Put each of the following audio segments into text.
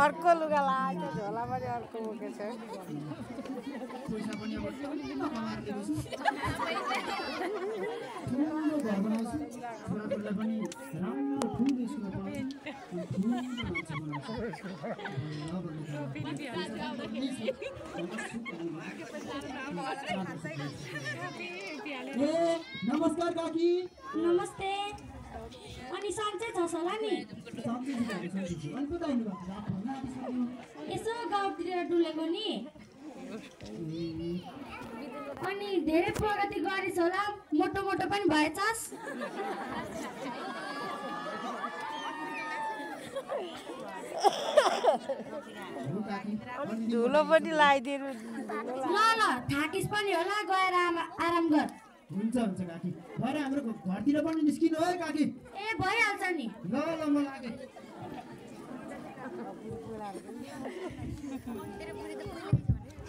अर्को लुगा लगाएको झोला पनि अर्को बोकेछ नमस्कार काकी नमस्ते अनि सन्चै छ होला नि यसो गाउँतिर डुलेको नि अनि धेरै प्रगति गरेछ होला मोटो मोटो पनि भएछस् धुलो पनि लगाइदिनु ल ल थाकिस पनि होला गएर आराम गर हुन्छ हुन्छ काकी भरे हाम्रो घरतिर पनि निस्किनु है काकी ए भइहाल्छ नि ल ल म लागे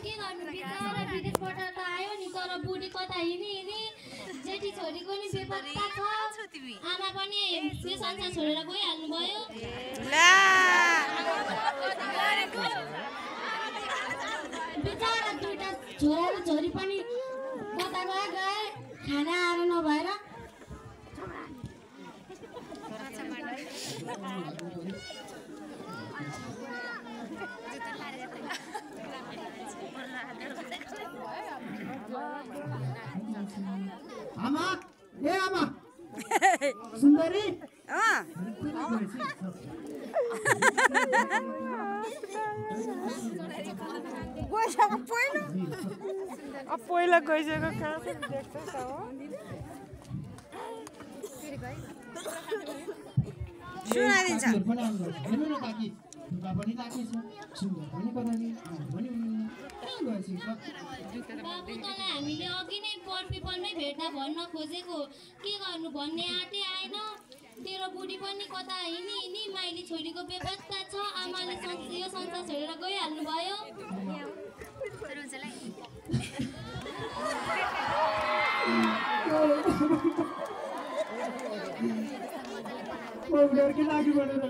के गर्नु बिचारा विदेशबाट त आयो नि तर बुढी कता हिँडी जेठी छोरीको नि बेपत्ता छ आमा पनि यो संसार छोडेर गइहाल्नु भयो बिचारा दुईटा छोरा र छोरी पनि कता गए खाना आएर नभएर आमा ए आमा सुन्दरी गइसक्यो पहिलो पहिला गइसक्यो कहाँ देख्छ हो सुनाइदिन्छ हामीले अघि नै पर्फिपलमै भेट्दा भन्न खोजेको के गर्नु भन्ने आँटे आएन तेरो बुढी पनि कता हिँडी माइली छोरीको बेपत्ता छ आमाले यो संसार छोडेर गइहाल्नु भयो घरकै लागि भनेर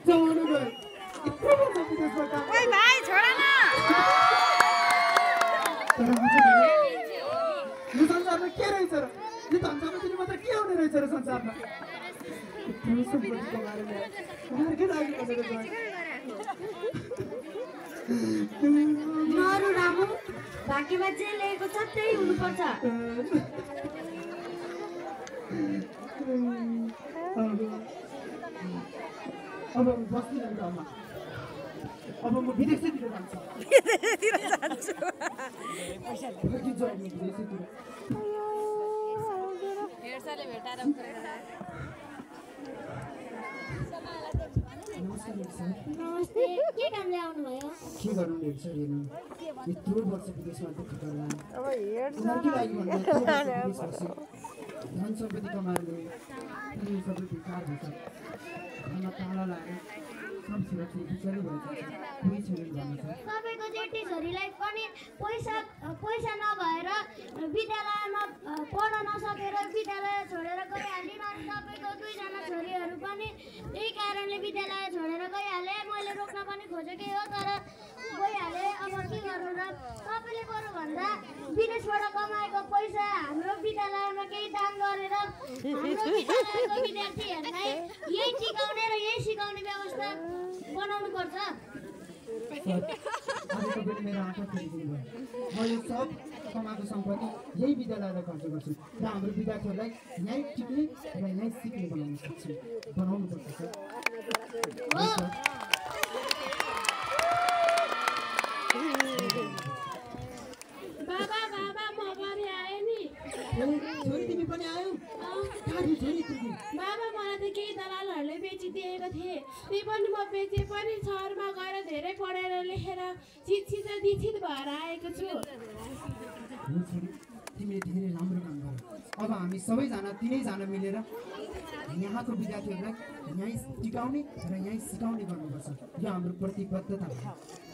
जानु गयो ओइ भाइ छोड न यो संसारमा के रहेछ र यो धनसम्पत्ति मात्र के हुने रहेछ र संसारमा घरकै लागि भनेर नरु रामु भाग्यमा जे लेखेको छ त्यही हुनुपर्छ अब बस्दिनँ घरमा अब म विदेशतिर जान्छु नमस्ते के कामले आउनुभयो के गर्नु हेर्छ हेर्नु यत्रो वर्ष विदेशमा दुःख गर्ला अब हेर्छ धन सम्पत्ति कमाएर सबै बेकार हुन्छ घरमा ताला लाग्यो सब सुरक्षित बिचारै भइसक्छ कोही छैन भन्नु छ तपाईँको जेठी छोरीलाई पनि पैसा नभएर विद्यालयमा पढ्न नसकेर विद्यालय छोडेर गइहालिन् अनि तपाईँको दुईजना छोरीहरू पनि त्यही कारणले विद्यालय छोडेर गइहाले मैले रोक्न पनि खोजेकै हो तर गइहाले अब के गर्नु र तपाईँले बरुभन्दा विदेशबाट कमाएको पैसा हाम्रो विद्यालयमा केही दान गरेर हाम्रो विद्यालयको विद्यार्थीहरूलाई यही टिकाउने र यही सिकाउने व्यवस्था बनाउनु पर्छ मेरो आँखा खोलिदिनु भयो म यो सब कमाएको सम्पत्ति यही विद्यालयलाई खर्च गर्छु र हाम्रो विद्यार्थीहरूलाई यहीँ टिक्ने र यहीँ सिक्ने बनाउन सक्छु बनाउनु पर्छ सर बाबा म पनि आएँ नि छोरी तिमी पनि आयौ बाबा मलाई त केही दलालहरूले बेचिदिएका थिए त्यही पनि म बेचे पनि सहरमा गएर धेरै पढेर लेखेर शिक्षित र दीक्षित भएर आएको छु तिमीले धेरै राम्रो काम गर्यो अब हामी सबैजना तिनैजना मिलेर यहाँको विद्यार्थीहरूलाई यहीँ टिकाउने र यहीँ सिकाउने गर्नुपर्छ यो हाम्रो प्रतिबद्धता हो